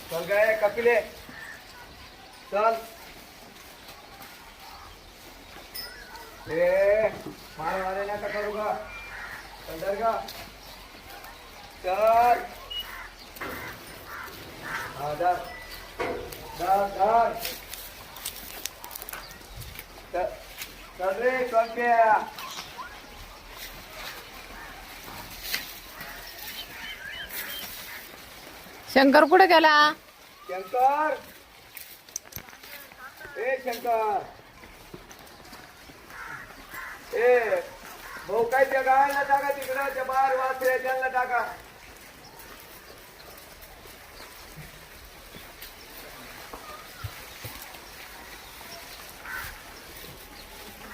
चल गए कपिले चल ए मार मारे ना करू का अंदर का चल हाँ डर डर डर चल रे चल पे शंकर कुठे गेला? शंकर ए शंकर ए भाऊ काय त्या गायला टाका तिकडं त्या बाहेर वासरे त्यांना टाका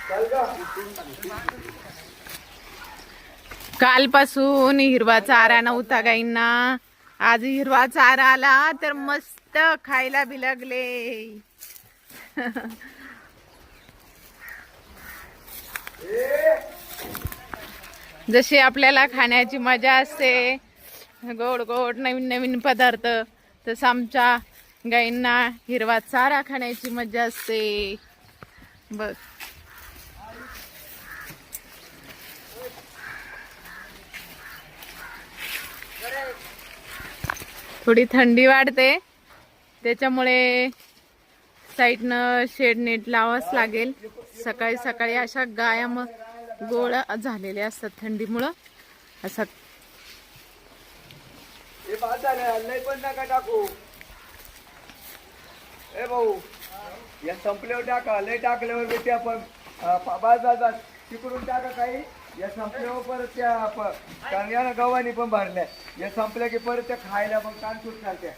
चल का कालपासून हिरवा चारा नव्हता गाईंना. आज हिरवा चारा आला तर मस्त खायला बी लागले. जशी आपल्याला खाण्याची मजा असते गोड गोड नवीन नवीन पदार्थ, तसं आमच्या गाईंना हिरवा चारा खाण्याची मजा असते. बघ थोडी थंडी वाढते त्याच्यामुळे साईडनं शेड नेट लावाच लागेल. सकाळी सकाळी अशा गाया मग गोळा झालेल्या असतात थंडीमुळं. असं हे बाजार लय पण नका टाकू ए भाऊ या संपल्यावर टाका लय टाकल्यावर बी त्या पण बाजार तिकडून टाका काही या संपल्यावर परत त्या कारण या गव्हाणी पण भरल्या या संपल्या की परत त्या खायला मग कान सुट चालत्या